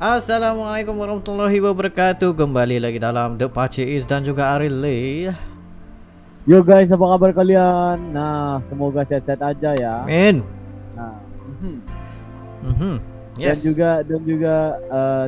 Assalamualaikum warahmatullahi wabarakatuh. Kembali lagi dalam The Pacis dan juga Ariel Lee. Yo guys, apa kabar kalian? Nah, semoga sehat-sehat aja ya. Amin. Nah, dan Yes. juga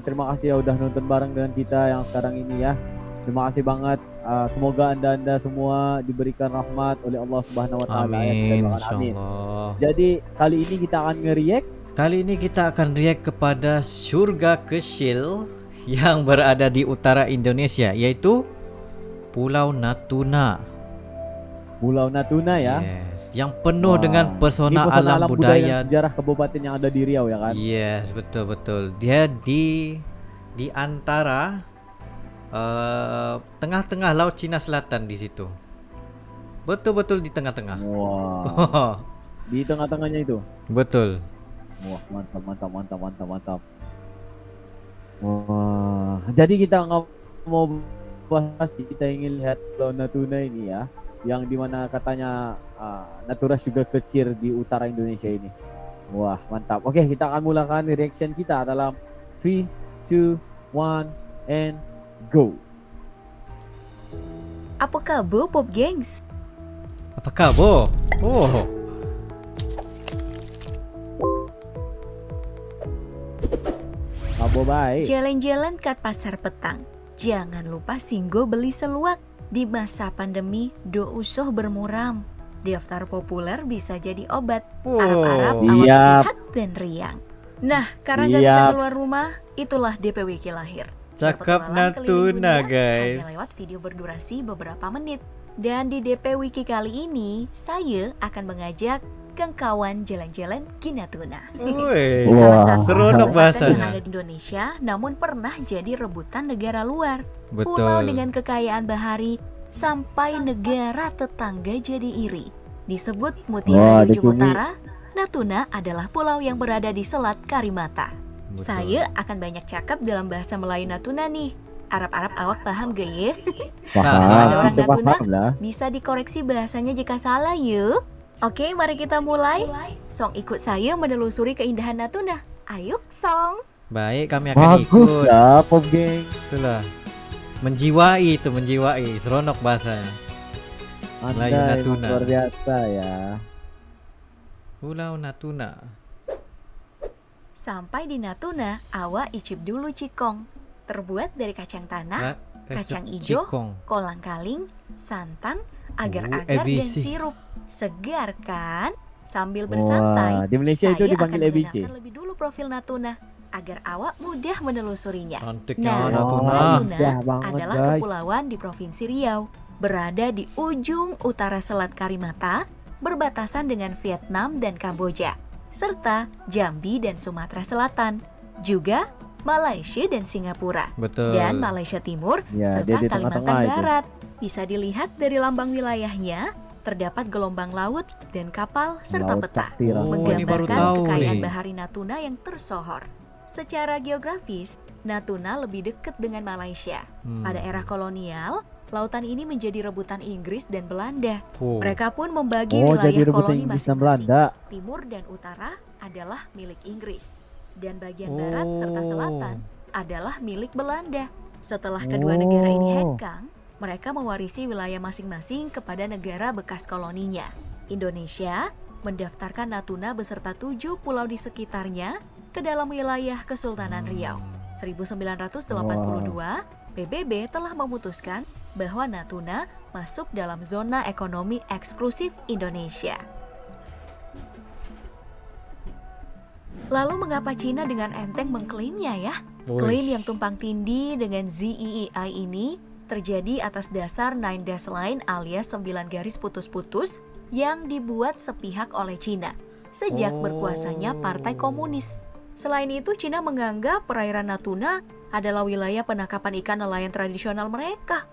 terima kasih ya udah nonton bareng dengan kita yang sekarang ini ya. Terima kasih banget. Semoga anda semua diberikan rahmat oleh Allah Subhanahu Wa Taala ya. Kita Amin, doakan amin. insyaallah. Jadi kali ini kita akan nge-react. Kali ini kita akan react kepada surga kecil yang berada di utara Indonesia, yaitu Pulau Natuna. Pulau Natuna ya. Yes. Yang penuh Wah, dengan ini pesona pesona alam budaya budaya. dan sejarah kabupaten yang ada di Riau ya kan. Yes, betul. Dia di antara tengah-tengah Laut Cina Selatan di situ. Betul-betul di tengah-tengah. Wah, di tengah-tengahnya itu. Betul. Wah, mantap. Wah, jadi kita nggak mau bahas, kita ingin lihat Pulau Natuna ini ya, yang dimana katanya Natura juga kecil di utara Indonesia ini. Wah, mantap. Oke, kita akan mulakan reaction kita dalam 3, 2, 1, and go. Apa kabar Pop Gengs? Apa kabar? Oh, Abo baik. Jalan-jalan ke pasar petang. Jangan lupa singgo beli seluak. Di masa pandemi, do usuh bermuram. Daftar populer bisa jadi obat. Oh. Arab-Arab awak Siap. sehat dan riang. Nah, karena nggak bisa Siap. keluar rumah, itulah DPWK lahir. cakep Berpetualang keliling Natuna, dunia guys. hanya lewat video berdurasi beberapa menit. Dan di DP Wiki kali ini, saya akan mengajak Kang kawan jalan-jalan ke Natuna. Woi, Salah Wah. satu seronok kabupaten yang bahasanya. ada di Indonesia, namun pernah jadi rebutan negara luar. Betul. Pulau dengan kekayaan bahari sampai negara tetangga jadi iri. Disebut Wah, Mutiara di ada ujung cumi. utara, Natuna adalah pulau yang berada di Selat Karimata. Betul. Saya akan banyak cakap dalam bahasa Melayu Natuna nih. Arab-Arab awak paham gak ya? Paham, Ada orang kita Natuna? paham lah. Bisa dikoreksi bahasanya jika salah yuk. Oke, mari kita mulai. Song ikut saya menelusuri keindahan Natuna. Ayo, Song. Baik, kami akan Bagus ikut. lah, Pop Gang. Itulah. Menjiwai, seronok bahasanya. Melayu Anda Natuna. emang luar biasa ya. Pulau Natuna. Sampai di Natuna, awak icip dulu cikong. Terbuat dari kacang tanah, kacang ijo, Cikong. kolang-kaling, santan, agar-agar dan ABC. sirup. Segar kan? Sambil bersantai, Wah, di Malaysia itu saya dipanggil akan ABC. mengenalkan lebih dulu profil Natuna agar awak mudah menelusurinya. Cantiknya Nah, Natuna. Natuna Indah banget, adalah guys. kepulauan di Provinsi Riau, berada di ujung utara Selat Karimata, berbatasan dengan Vietnam dan Kamboja, serta Jambi dan Sumatera Selatan, juga Malaysia dan Singapura, Betul. dan Malaysia Timur, Ya, dia serta di Kalimantan tengah-tengah itu. Barat. Bisa dilihat dari lambang wilayahnya, terdapat gelombang laut dan kapal serta Laut peta, Sakti Rahman. Oh, ini baru menggambarkan tahu kekayaan nih. bahari Natuna yang tersohor. Secara geografis, Natuna lebih dekat dengan Malaysia. Pada era kolonial, lautan ini menjadi rebutan Inggris dan Belanda. Oh. Mereka pun membagi Oh, wilayah jadi rebutan koloni Inggris dan masing-masing. Belanda. Timur dan utara adalah milik Inggris, dan bagian barat serta Oh. selatan adalah milik Belanda. Setelah kedua negara ini Oh. hengkang, mereka mewarisi wilayah masing-masing kepada negara bekas koloninya. Indonesia mendaftarkan Natuna beserta 7 pulau di sekitarnya ke dalam wilayah Kesultanan Riau. 1982, PBB telah memutuskan bahwa Natuna masuk dalam zona ekonomi eksklusif Indonesia. Lalu mengapa Cina dengan enteng mengklaimnya ya? Klaim yang tumpang tindih dengan ZEEI ini terjadi atas dasar 9 dash line alias 9 garis putus-putus yang dibuat sepihak oleh Cina sejak berkuasanya Partai Komunis. Selain itu, Cina menganggap perairan Natuna adalah wilayah penangkapan ikan nelayan tradisional mereka.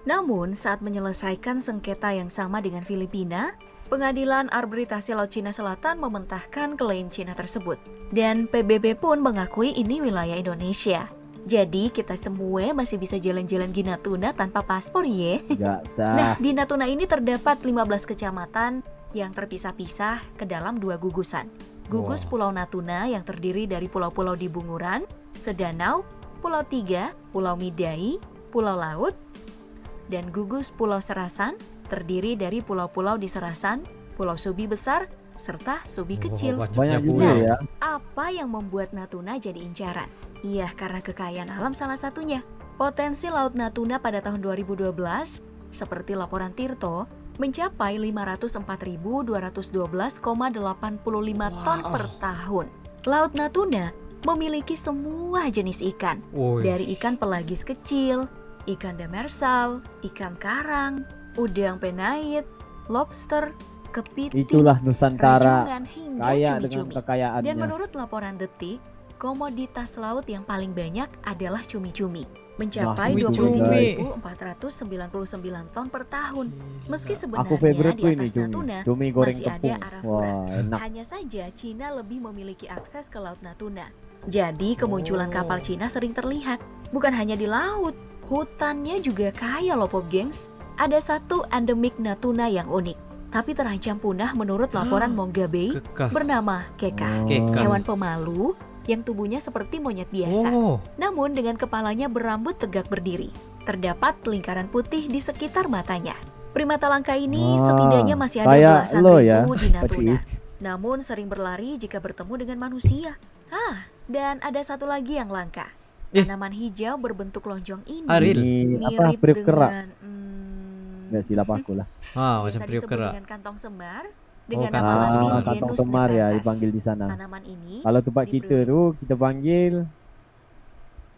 Namun, saat menyelesaikan sengketa yang sama dengan Filipina, Pengadilan Arbitrasi Laut Cina Selatan mementahkan klaim Cina tersebut. Dan PBB pun mengakui ini wilayah Indonesia. Jadi kita semua masih bisa jalan-jalan di Natuna tanpa paspor ya. Gak Nah, sah. di Natuna ini terdapat 15 kecamatan yang terpisah-pisah ke dalam 2 gugusan. Gugus Wow. Pulau Natuna yang terdiri dari pulau-pulau di Bunguran, Sedanau, Pulau Tiga, Pulau Midai, Pulau Laut, dan gugus Pulau Serasan terdiri dari pulau-pulau di Serasan, Pulau Subi Besar, serta Subi Kecil. Banyak juga Nah, ya. Apa yang membuat Natuna jadi incaran? Iya, karena kekayaan alam salah satunya. Potensi Laut Natuna pada tahun 2012, seperti laporan Tirto, mencapai 504.212,85 ton per tahun. Laut Natuna memiliki semua jenis ikan, dari ikan pelagis kecil, ikan demersal, ikan karang, udang penait, lobster, kepiting, Itulah Nusantara rajungan, hingga kaya dengan cumi-cumi. kekayaannya. Dan menurut laporan Detik, komoditas laut yang paling banyak adalah cumi-cumi, mencapai Nah, cumi-cumi. 23.499 ton per tahun. Meski Aku sebenarnya favorite di ini atas cumi. Natuna Cumi goreng masih ada tepung. Arafura. Wah, enak. Hanya saja Cina lebih memiliki akses ke Laut Natuna. Jadi kemunculan kapal Cina sering terlihat. Bukan hanya di laut, hutannya juga kaya loh Pop Gengs. Ada satu endemik Natuna yang unik, tapi terancam punah menurut laporan Mongabay Kekah. bernama keka. Keka. Hewan pemalu yang tubuhnya seperti monyet biasa. Oh, Namun dengan kepalanya berambut tegak berdiri. Terdapat lingkaran putih di sekitar matanya. Primata langka ini Wah, setidaknya masih ada kayak belasan lo ribu ya, di Natuna. Pacis. Namun sering berlari jika bertemu dengan manusia. Dan ada satu lagi yang langka. Eh. Tanaman hijau berbentuk lonjong ini Aril. Ini apa? mirip Periuk kerak. dengan Nggak silap aku lah. macam biasa periuk disebut kerak. dengan kantong semar dengan Oh, nama kantong latin semar. Kantong genus semar ya Nepenthes. dipanggil di sana. Tanaman ini Kalau tempat kita diberi tuh kita panggil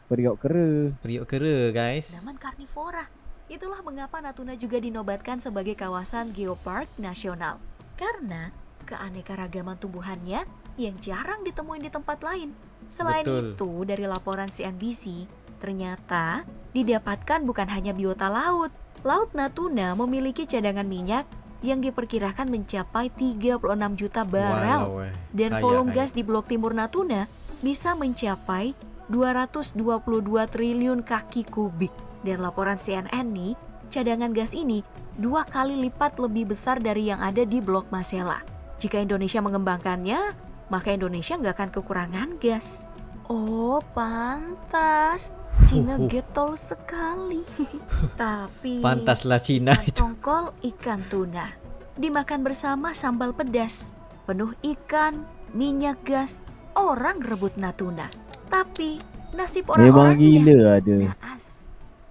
periuk kera. Periuk kera, guys. tanaman karnivora. Itulah mengapa Natuna juga dinobatkan sebagai kawasan geopark nasional. Karena keanekaragaman tumbuhannya yang jarang ditemuin di tempat lain. Selain Betul. itu, dari laporan CNBC, ternyata didapatkan bukan hanya biota laut. Laut Natuna memiliki cadangan minyak yang diperkirakan mencapai 36 juta barel. Walau, Dan kaya, volume kaya. gas di Blok Timur Natuna bisa mencapai 222 triliun kaki kubik. Dan laporan CNN nih, cadangan gas ini 2 kali lipat lebih besar dari yang ada di Blok Masela. Jika Indonesia mengembangkannya, maka Indonesia nggak akan kekurangan gas. Oh, pantas. Cina getol sekali. Tapi Pantaslah Cina itu. tongkol ikan tuna dimakan bersama sambal pedas, penuh ikan, minyak gas. Orang rebut Natuna, tapi nasib Memang orang-orangnya gila ada. naas.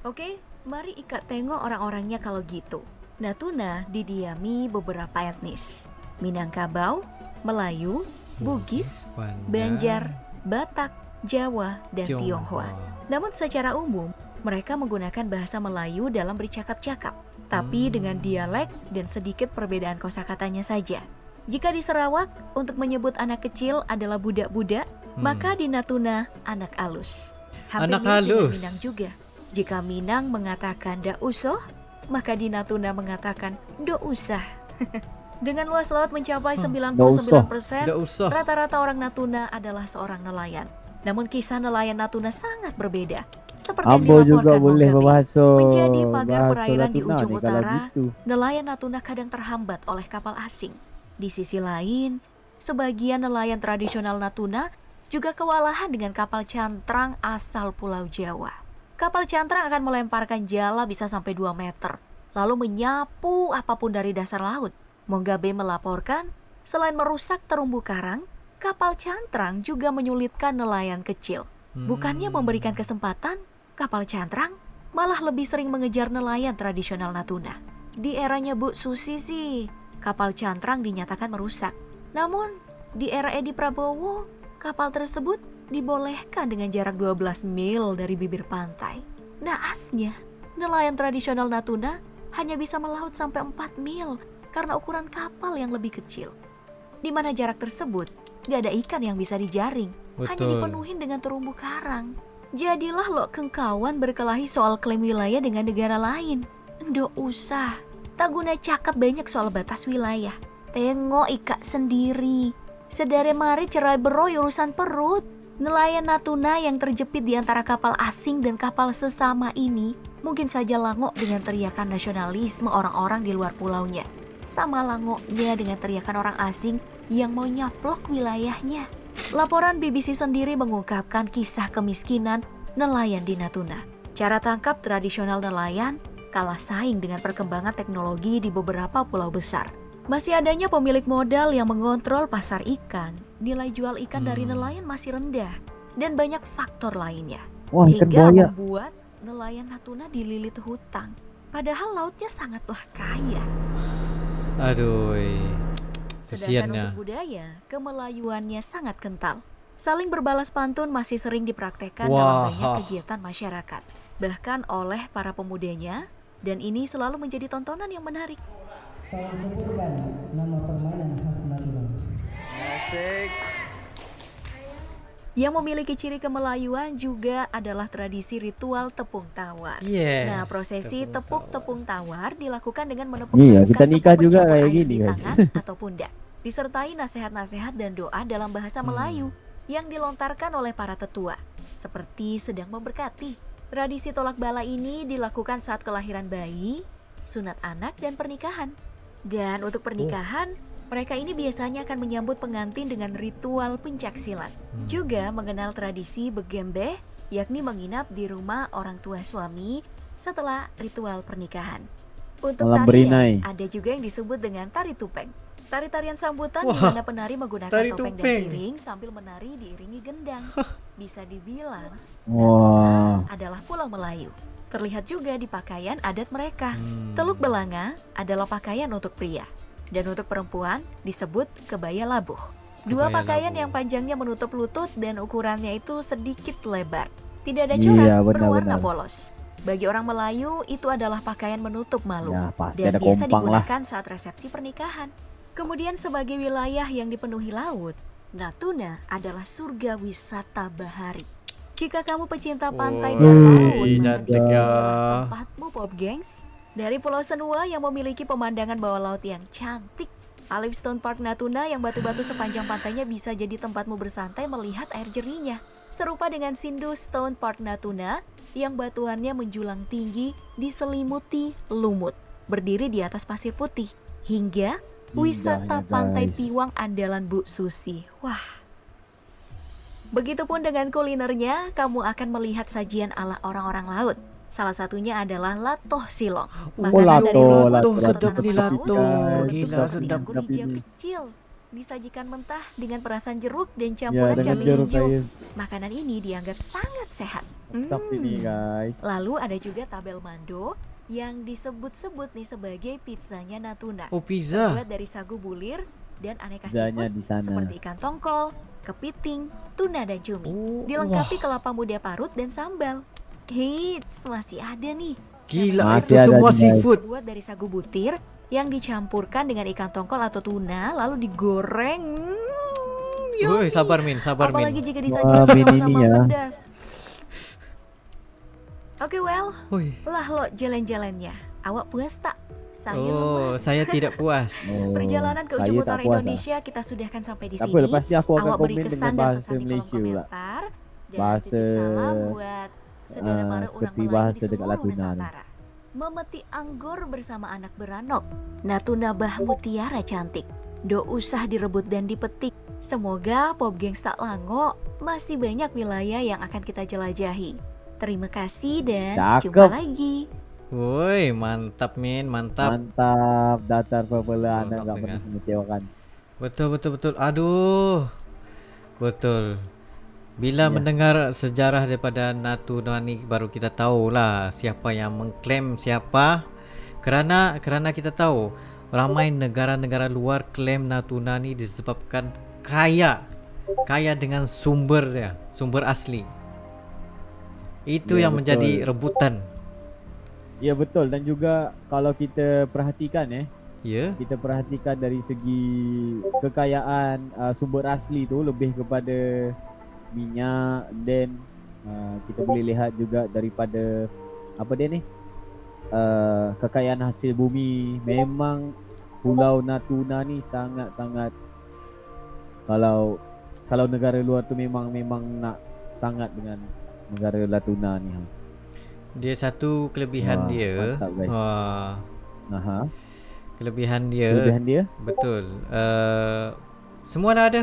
Oke, mari Ika tengok orang-orangnya kalau gitu. Natuna didiami beberapa etnis: Minangkabau, Melayu, Bugis, Banjar, Batak, Jawa, dan Tionghoa. Namun secara umum, mereka menggunakan bahasa Melayu dalam bercakap-cakap, tapi dengan dialek dan sedikit perbedaan kosakatanya saja. Jika di Sarawak, untuk menyebut anak kecil adalah budak-budak, maka di Natuna anak alus. Hampir Anak mirip dengan halus. Minang juga. Jika Minang mengatakan "da usoh", maka di Natuna mengatakan "do usah". Dengan luas laut mencapai 99%, Tidak usah. rata-rata orang Natuna adalah seorang nelayan. Namun kisah nelayan Natuna sangat berbeda. Seperti yang Ambo juga dilaporkan boleh Mongabay, berbahasa menjadi pagar bahasa perairan di Natuna ujung nih kalau utara. gitu. nelayan Natuna kadang terhambat oleh kapal asing. Di sisi lain, sebagian nelayan tradisional Natuna juga kewalahan dengan kapal cantrang asal Pulau Jawa. Kapal cantrang akan melemparkan jala bisa sampai 2 meter, lalu menyapu apapun dari dasar laut. Mongabay melaporkan, selain merusak terumbu karang, kapal cantrang juga menyulitkan nelayan kecil. Bukannya memberikan kesempatan, kapal cantrang malah lebih sering mengejar nelayan tradisional Natuna. Di eranya Bu Susi sih, kapal cantrang dinyatakan merusak. Namun, di era Edi Prabowo, kapal tersebut dibolehkan dengan jarak 12 mil dari bibir pantai. Naasnya, nelayan tradisional Natuna hanya bisa melaut sampai 4 mil karena ukuran kapal yang lebih kecil. Di mana jarak tersebut, gak ada ikan yang bisa dijaring, hanya Betul. dipenuhin dengan terumbu karang. Jadilah lo kengkawan berkelahi soal klaim wilayah dengan negara lain. Nggak usah, tak guna cakap banyak soal batas wilayah. Tengok Ika sendiri. Sedare mari cerai beroy urusan perut. Nelayan Natuna yang terjepit di antara kapal asing dan kapal sesama ini mungkin saja langok dengan teriakan nasionalisme orang-orang di luar pulaunya. Sama langoknya dengan teriakan orang asing yang mau nyaplok wilayahnya. Laporan BBC sendiri mengungkapkan kisah kemiskinan nelayan di Natuna. Cara tangkap tradisional nelayan kalah saing dengan perkembangan teknologi di beberapa pulau besar. Masih adanya pemilik modal yang mengontrol pasar ikan, nilai jual ikan dari nelayan masih rendah, dan banyak faktor lainnya. Wah, ikan Hingga buaya. membuat nelayan Natuna dililit hutang. Padahal lautnya sangatlah kaya. Aduh. Sedangkan Kesiannya. untuk budaya, kemelayuannya sangat kental. Saling berbalas pantun masih sering dipraktekkan dalam Wah. banyak kegiatan masyarakat, bahkan oleh para pemudanya, dan ini selalu menjadi tontonan yang menarik. Saya sebutkan nama permainan khas Natuna. Yang memiliki ciri kemelayuan juga adalah tradisi ritual tepung tawar. Yes. Nah, prosesi tepuk-tepung tawar dilakukan dengan menepuk Iya, tepukan kita nikah tepung juga bercampur kayak air gini, di guys. tangan atau pundak, disertai nasihat-nasihat dan doa dalam bahasa Melayu yang dilontarkan oleh para tetua, seperti sedang memberkati. Tradisi tolak bala ini dilakukan saat kelahiran bayi, sunat anak, dan pernikahan. Dan untuk pernikahan, mereka ini biasanya akan menyambut pengantin dengan ritual pencaksilat. Juga mengenal tradisi begembeh, yakni menginap di rumah orang tua suami setelah ritual pernikahan. Untuk Malam berinai. tarian, ada juga yang disebut dengan tari tupeng. Tari-tarian sambutan di Wah, mana penari menggunakan tari topeng dan tupeng. piring sambil menari diiringi gendang. Bisa dibilang Wah. adalah pulau Melayu. Terlihat juga di pakaian adat mereka. Teluk Belanga adalah pakaian untuk pria. Dan untuk perempuan disebut kebaya labuh. Dua Kebaya pakaian labuh. yang panjangnya menutup lutut dan ukurannya itu sedikit lebar. Tidak ada Iya, corak, benar-benar. berwarna polos. Bagi orang Melayu, itu adalah pakaian menutup malu. Ya, pasti Dan ada biasa kompang lah. digunakan saat resepsi pernikahan. Kemudian sebagai wilayah yang dipenuhi laut, Natuna adalah surga wisata bahari. Jika kamu pecinta pantai dan Wih, laut, maka cantik di sini ya. adalah tempatmu, Pop Gengs. Dari Pulau Senua yang memiliki pemandangan bawah laut yang cantik, Olive Stone Park Natuna yang batu-batu sepanjang pantainya bisa jadi tempatmu bersantai melihat air jernihnya. Serupa dengan Sindu Stone Park Natuna yang batuannya menjulang tinggi diselimuti lumut, berdiri di atas pasir putih. Hingga wisata Indahnya, Pantai guys. Piwang andalan Bu Susi. Wah. Begitupun dengan kulinernya, kamu akan melihat sajian ala orang-orang laut. Salah satunya adalah latoh silong. Makanan dari lato, rumput lato, atau sedap tanaman nih laut lato. berbentuk Gila, seperti sedap. anggur hijau kecil. Disajikan mentah dengan perasan jeruk dan Ya, campuran dengan cabai jeruk hijau. guys. Makanan ini dianggap sangat sehat. Tapi nih guys. Lalu ada juga tabel mando yang disebut-sebut nih sebagai pizzanya Natuna. Oh, pizza. Terbuat dari sagu bulir dan aneka Pizzanya seafood di sana. seperti ikan tongkol, kepiting, tuna dan cumi. Oh, Dilengkapi kelapa muda parut dan sambal. Hits, masih ada nih. Gila, Masih itu ada semua nih, guys. seafood. Terbuat dari sagu butir yang dicampurkan dengan ikan tongkol atau tuna lalu digoreng. Woi, Yummy. sabar Min, sabar Apalagi Min. jika Wah, disajikan Min bersama-sama ini ya. pedas. Oke, well, Woi. lah lo jalan-jalannya. Awak puas tak? Saya Oh, lemas. saya tidak puas. Oh, Perjalanan ke saya ujung tak utara puas, Indonesia kita sudahkan sampai di Tapi sini. lepas ni aku akan Awak beri komen kesan dengan dan bahasa pesan di kolom Malaysia pula. komentar. Dan Bahasa, titip salam buat saudara mara seperti orang Melayu bahasa di dekat seluruh Natuna ni. Nusantara. Memetik anggur bersama anak beranok. Natuna bah mutiara cantik. Do usah direbut dan dipetik. Semoga Pop Gengs tak lango, masih banyak wilayah yang akan kita jelajahi. Terima kasih dan Cakep. jumpa lagi. Woi, mantap Min, mantap. Mantap, datar pembela Anda Mantap nggak dengan- pernah mengecewakan. Betul, betul, betul. Aduh. Betul. Bila Ya. mendengar sejarah daripada Natuna ni baru kita tahulah siapa yang mengklaim siapa. Kerana kita tahu ramai negara-negara luar klaim Natuna ni disebabkan kaya dengan sumber dia, sumber asli. Itu Ya, yang betul. menjadi rebutan. Ya betul, dan juga kalau kita perhatikan Ya. kita perhatikan dari segi kekayaan sumber asli tu lebih kepada minyak, dan kita boleh lihat juga daripada apa dia ni, kekayaan hasil bumi. Memang Pulau Natuna ni sangat-sangat, kalau negara luar tu memang nak sangat dengan negara Natuna ni. Dia satu kelebihan Wah, dia. mantap, guys. Wah, Aha. kelebihan dia. Kelebihan dia Betul. Semua dah ada.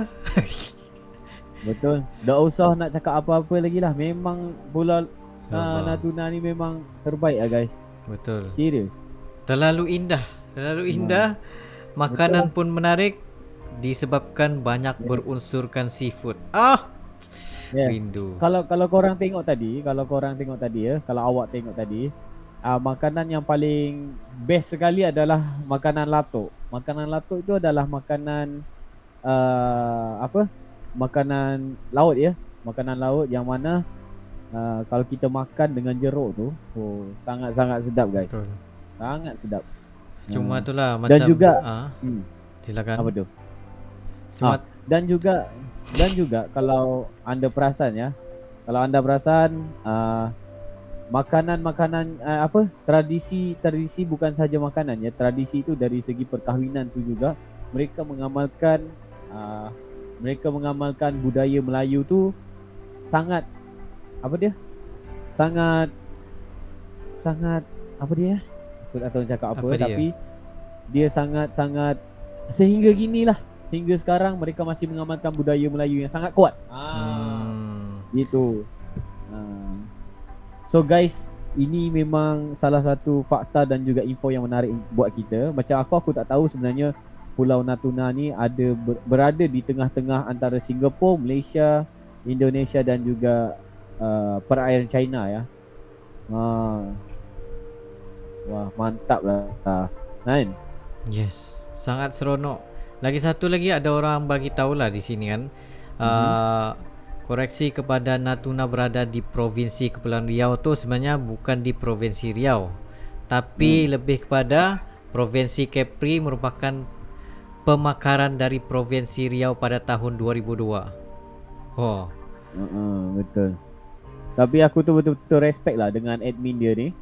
Betul. Tak usah nak cakap apa-apa lagi lah. Memang Pulau Allah. Natuna ni memang terbaik lah guys. Betul. Serius. Terlalu indah. Terlalu indah. Makanan pun menarik disebabkan banyak berunsurkan seafood. Yes. Rindu. Kalau korang tengok tadi, ya, kalau awak tengok tadi, makanan yang paling best sekali adalah makanan latok. Makanan latok itu adalah makanan makanan laut ya. Makanan laut yang mana kalau kita makan dengan jeruk tu, sangat-sangat sedap guys. Betul. Sangat sedap. Cuma itulah macam Dan juga silakan. apa tu? Cuma Dan juga kalau anda perasan ya, makanan-makanan tradisi bukan saja makanan ya, tradisi itu dari segi perkahwinan tu juga mereka mengamalkan budaya Melayu tu sangat aku tak tahu cakap apa Apa dia? tapi dia sangat sehingga sekarang mereka masih mengamalkan budaya Melayu yang sangat kuat. Gitu. So guys, ini memang salah satu fakta dan juga info yang menarik buat kita. Macam aku tak tahu sebenarnya Pulau Natuna ni berada di tengah-tengah antara Singapura, Malaysia, Indonesia dan juga perairan China ya. Wah, mantap lah. Kan? yes, sangat seronok. Lagi satu lagi ada orang bagi tahulah di sini kan. Koreksi kepada Natuna berada di Provinsi Kepulauan Riau tu sebenarnya bukan di Provinsi Riau, tapi lebih kepada Provinsi Kepri merupakan pemekaran dari Provinsi Riau pada tahun 2002. Betul. Tapi aku tu betul-betul respect lah dengan admin dia ni.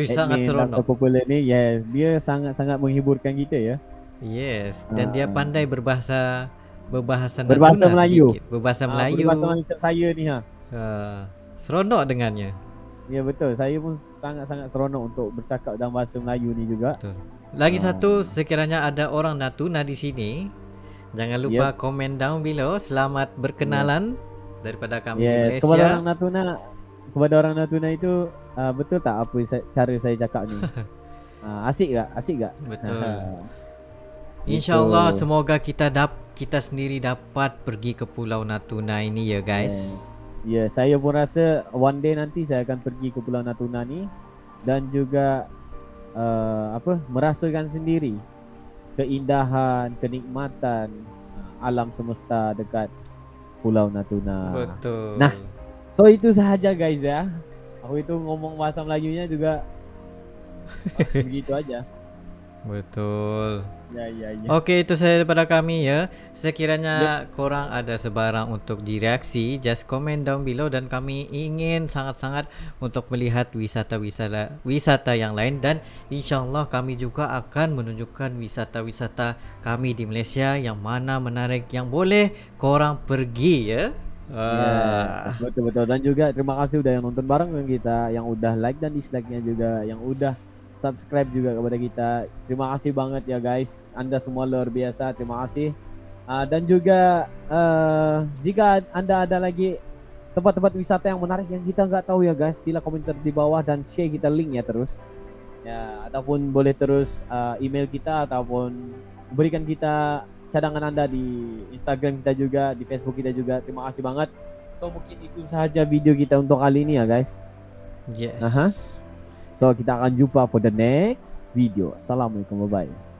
Sangat Admin seronok. Dr. Popular ni, yes, dia sangat-sangat menghiburkan kita ya. Yes, dan dia pandai berbahasa Berbahasa Natuna Melayu. sedikit. Berbahasa Melayu. Berbahasa macam saya ni Seronok dengannya. Ya betul, saya pun sangat-sangat seronok untuk bercakap dalam bahasa Melayu ni juga. Betul. Lagi satu, sekiranya ada orang Natuna di sini, jangan lupa komen down below. Selamat berkenalan daripada kami di Yes, Malaysia. kepada orang Natuna itu betul tak apa cara saya cakap ni? Asik tak? Betul. InsyaAllah semoga kita sendiri dapat pergi ke Pulau Natuna ini ya guys. Ya, saya pun rasa one day nanti saya akan pergi ke Pulau Natuna ni dan juga merasakan sendiri keindahan, kenikmatan alam semesta dekat Pulau Natuna. Betul. Nah, so itu sahaja guys ya. Aku itu ngomong bahasa Melayunya juga begitu aja. Betul. Ya. Okey, itu saja daripada kami ya. Sekiranya korang ada sebarang untuk direaksi, just comment down below dan kami ingin sangat-sangat untuk melihat wisata yang lain dan insyaAllah kami juga akan menunjukkan wisata-wisata kami di Malaysia yang mana menarik yang boleh korang pergi ya. Yes, betul. Dan juga terima kasih udah yang nonton bareng dengan kita, yang udah like dan dislike-nya juga, yang udah subscribe juga kepada kita. Terima kasih banget ya guys. Anda semua luar biasa. Terima kasih. Dan juga jika anda ada lagi tempat-tempat wisata yang menarik yang kita nggak tahu ya guys, sila komentar di bawah dan share kita link ya terus. Ya, ataupun boleh terus email kita ataupun berikan kita cadangan anda di Instagram kita juga, di Facebook kita juga. Terima kasih banget. So mungkin itu sahaja video kita untuk kali ini ya guys. Yes. So kita akan jumpa for the next video. Assalamualaikum, bye bye.